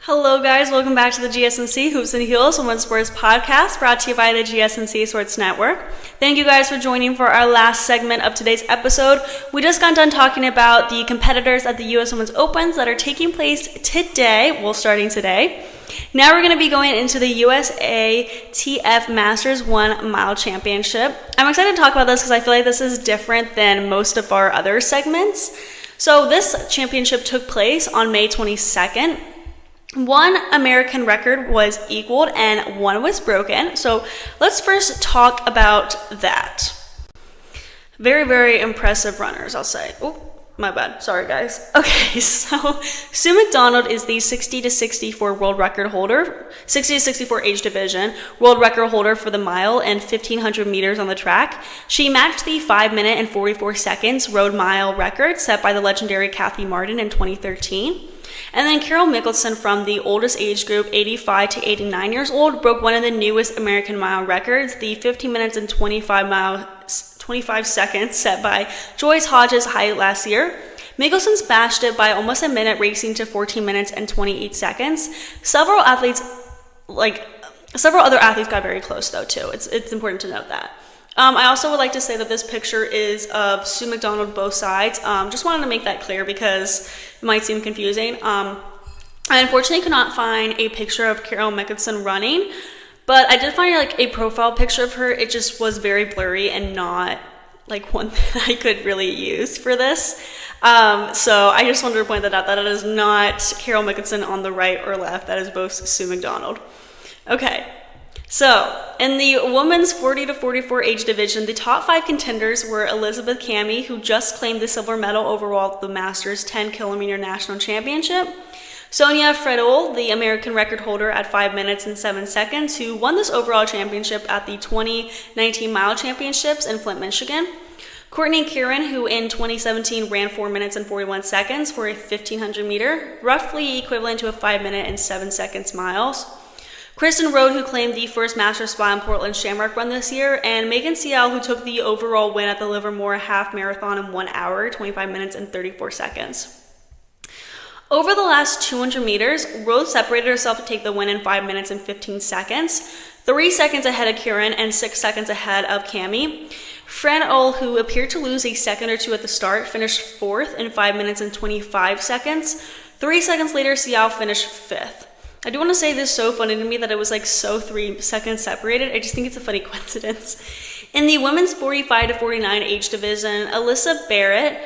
Hello guys, welcome back to the GSMC Hoops and Heels Women's Sports Podcast, brought to you by the GSMC Sports Network. Thank you guys for joining for our last segment of today's episode. We just got done talking about the competitors at the US Women's Opens that are taking place today, starting today. Now we're going to be going into the USATF Masters 1 Mile Championship. I'm excited to talk about this because I feel like this is different than most of our other segments. So this championship took place on May 22nd. One American record was equaled and one was broken. So let's first talk about that. Very, very impressive runners, I'll say. Oh, my bad. Sorry, guys. Okay, so Sue McDonald is the 60-64 world record holder, 60-64 age division world record holder for the mile and 1,500 meters on the track. She matched the 5 minute and 44 seconds road mile record set by the legendary Kathy Martin in 2013. And then Carol Mikkelsen from the oldest age group, 85 to 89 years old, broke one of the newest American mile records, the 15 minutes and 25 seconds set by Joyce Hodges Height last year. Mikkelsen smashed it by almost a minute, racing to 14 minutes and 28 seconds. Several other athletes got very close though too. It's important to note that. I also would like to say that this picture is of Sue McDonald both sides. Just wanted to make that clear because it might seem confusing. I unfortunately could not find a picture of Carol Mikkelsen running, but I did find a profile picture of her. It just was very blurry and not one that I could really use for this. So I just wanted to point that out, that it is not Carol Mikkelsen on the right or left. That is both Sue McDonald. Okay. So, in the women's 40 to 44 age division, the top 5 contenders were Elizabeth Cami, who just claimed the silver medal overall at the Masters 10 kilometer national championship; Sonia Fredol, the American record holder at 5 minutes and 7 seconds, who won this overall championship at the 2019 mile championships in Flint, Michigan; Courtney Kieran, who in 2017 ran 4 minutes and 41 seconds for a 1,500 meter, roughly equivalent to a 5 minute and 7 seconds miles; Kristen Rohde, who claimed the first Masters spot in Portland Shamrock Run this year; and Megan Cial, who took the overall win at the Livermore Half Marathon in 1 hour, 25 minutes, and 34 seconds. Over the last 200 meters, Rohde separated herself to take the win in 5 minutes and 15 seconds, 3 seconds ahead of Kieran and 6 seconds ahead of Cami. Fran Ull, who appeared to lose a second or two at the start, finished 4th in 5 minutes and 25 seconds. 3 seconds later, Cial finished 5th. I do want to say this is so funny to me that it was 3 seconds separated. I just think it's a funny coincidence. In the women's 45 to 49 age division, Allison Barrett,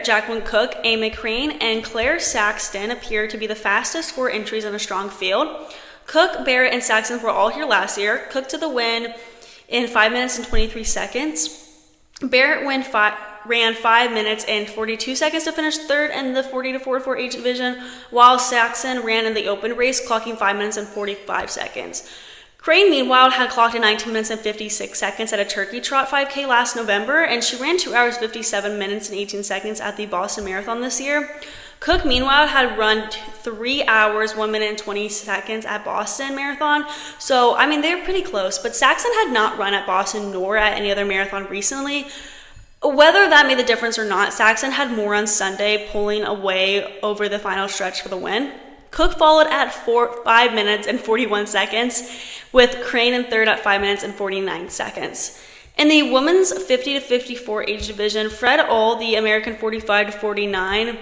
Jacqueline Cook, Amy Crane, and Claire Saxton appear to be the fastest 4 entries in a strong field. Cook, Barrett, and Saxton were all here last year. Cook took the win in 5 minutes and 23 seconds. Barrett ran 5 minutes and 42 seconds to finish 3rd in the 40 to 44 age division, while Saxon ran in the open race, clocking 5 minutes and 45 seconds. Crane, meanwhile, had clocked in 19 minutes and 56 seconds at a Turkey Trot 5K last November, and she ran 2 hours 57 minutes and 18 seconds at the Boston Marathon this year. Cook, meanwhile, had run 3 hours, 1 minute and 20 seconds at Boston Marathon. So, they were pretty close, but Saxon had not run at Boston nor at any other marathon recently. Whether that made the difference or not, Saxon had more on Sunday, pulling away over the final stretch for the win. Cook followed at 5 minutes and 41 seconds, with Crane in 3rd at 5 minutes and 49 seconds. In the women's 50 to 54 age division, Fred Ull, the American 45 to 49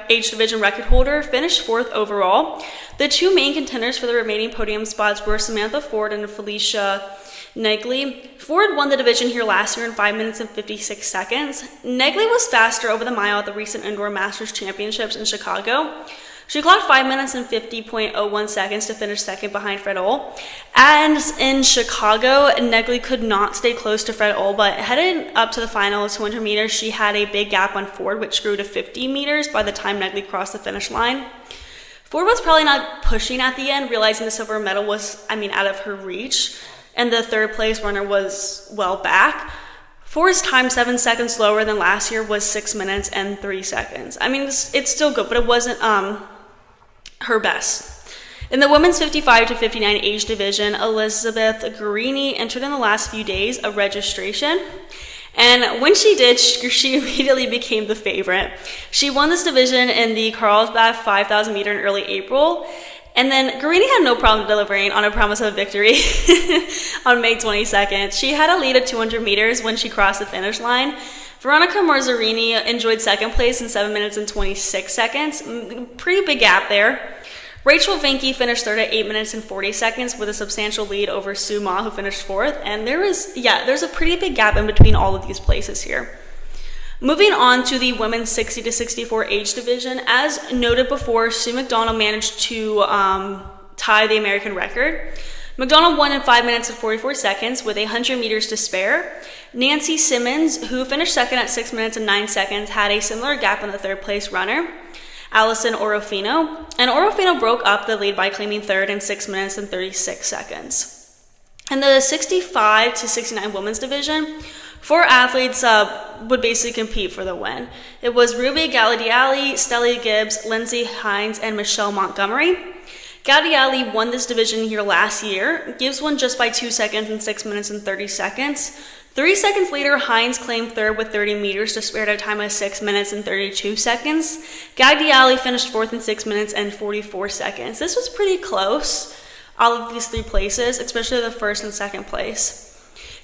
age division record holder, finished 4th overall. The 2 main contenders for the remaining podium spots were Samantha Ford and Felicia Negley. Ford won the division here last year in 5 minutes and 56 seconds. Negley was faster over the mile at the recent Indoor Masters Championships in Chicago. She clocked 5 minutes and 50.01 seconds to finish 2nd behind Fred Ull. And in Chicago, Negley could not stay close to Fred Ull, but headed up to the final of 200 meters, she had a big gap on Ford, which grew to 50 meters by the time Negley crossed the finish line. Ford was probably not pushing at the end, realizing the silver medal was, out of her reach, and the 3rd place runner was well back. Ford's time, 7 seconds slower than last year, was 6 minutes and 3 seconds. It's still good, but it wasn't her best. In the women's 55 to 59 age division, Elizabeth Guarini entered in the last few days of registration. And when she did, she immediately became the favorite. She won this division in the Carlsbad 5,000 meter in early April. And then Guerini had no problem delivering on a promise of victory on May 22nd. She had a lead of 200 meters when she crossed the finish line. Veronica Marzarini enjoyed second place in 7 minutes and 26 seconds. Pretty big gap there. Rachel Vinke finished third at 8 minutes and 40 seconds with a substantial lead over Sue Ma, who finished fourth. And there's a pretty big gap in between all of these places here. Moving on to the women's 60 to 64 age division, as noted before, Sue McDonald managed to tie the American record. McDonald won in 5 minutes and 44 seconds with 100 meters to spare. Nancy Simmons, who finished second at 6 minutes and 9 seconds, had a similar gap in the third place runner, Allison Orofino, and Orofino broke up the lead by claiming third in 6 minutes and 36 seconds. In the 65 to 69 women's division, 4 athletes would basically compete for the win. It was Ruby Galadiali, Stelly Gibbs, Lindsay Hines, and Michelle Montgomery. Galadiali won this division here last year. Gibbs won just by 2 seconds in 6 minutes and 30 seconds. 3 seconds later, Hines claimed third with 30 meters to spare at a time of 6 minutes and 32 seconds. Galadiali finished fourth in 6 minutes and 44 seconds. This was pretty close, all of these 3 places, especially the first and second place.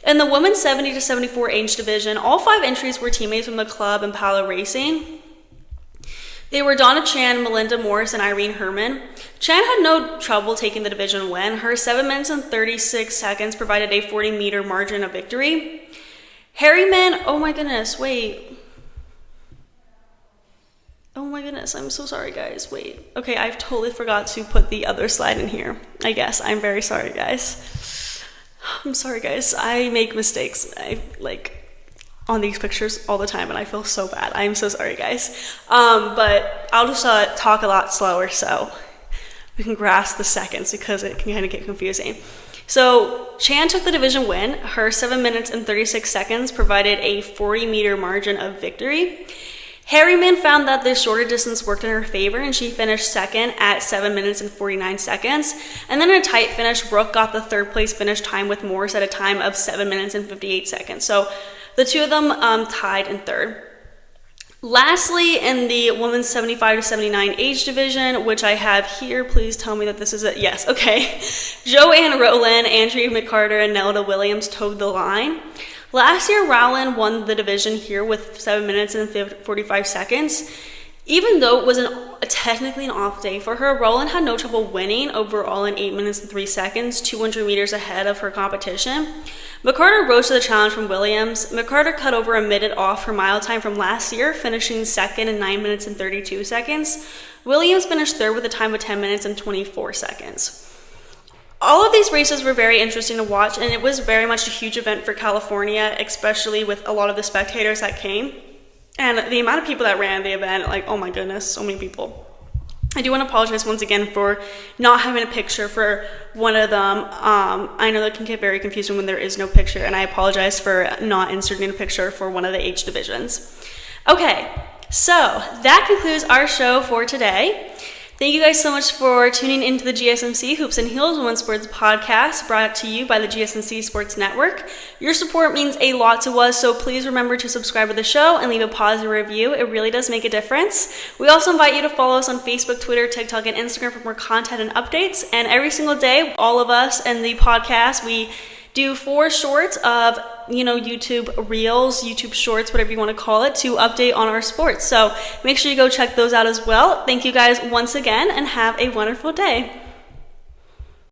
In the women's 70 to 74 age division, all 5 entries were teammates from the club and Palo Racing. They were Donna Chan, Melinda Morris, and Irene Herman. Chan had no trouble taking the division win. Her 7 minutes and 36 seconds provided a 40-meter margin of victory. Harriman, oh my goodness, I'm so sorry, guys, wait. Okay, I totally forgot to put the other slide in here, I guess. I'm very sorry, guys. I'm sorry, guys. I make mistakes. On these pictures all the time, and I feel so bad. I'm so sorry, guys. But I'll just talk a lot slower so we can grasp the seconds because it can kind of get confusing. So Chan took the division win. Her 7 minutes and 36 seconds provided a 40-meter margin of victory. Harriman found that the shorter distance worked in her favor, and she finished second at 7 minutes and 49 seconds. And then in a tight finish, Brooke got the third place finish time with Morris at a time of 7 minutes and 58 seconds. So the two of them tied in third. Lastly, in the women's 75 to 79 age division, which I have here, please tell me that this is it. Yes, okay. Joanne Rowland, Andrea McCarter, and Nelda Williams towed the line. Last year, Rowland won the division here with 7 minutes and 45 seconds. Even though it was technically an off day for her, Rowland had no trouble winning overall in 8 minutes and 3 seconds, 200 meters ahead of her competition. McCarter rose to the challenge from Williams. McCarter cut over a minute off her mile time from last year, finishing second in 9 minutes and 32 seconds. Williams finished third with a time of 10 minutes and 24 seconds. All of these races were very interesting to watch, and it was very much a huge event for California, especially with a lot of the spectators that came. And the amount of people that ran the event, oh my goodness, so many people. I do want to apologize once again for not having a picture for one of them. I know that can get very confusing when there is no picture, and I apologize for not inserting a picture for one of the age divisions. Okay, so that concludes our show for today. Thank you guys so much for tuning into the GSMC Hoops and Heels Women's Sports Podcast, brought to you by the GSMC Sports Network. Your support means a lot to us, so please remember to subscribe to the show and leave a positive review. It really does make a difference. We also invite you to follow us on Facebook, Twitter, TikTok, and Instagram for more content and updates. And every single day, all of us and the podcast, we do 4 shorts of YouTube Reels, YouTube Shorts, whatever you want to call it, to update on our sports. So make sure you go check those out as well. Thank you guys once again, and have a wonderful day.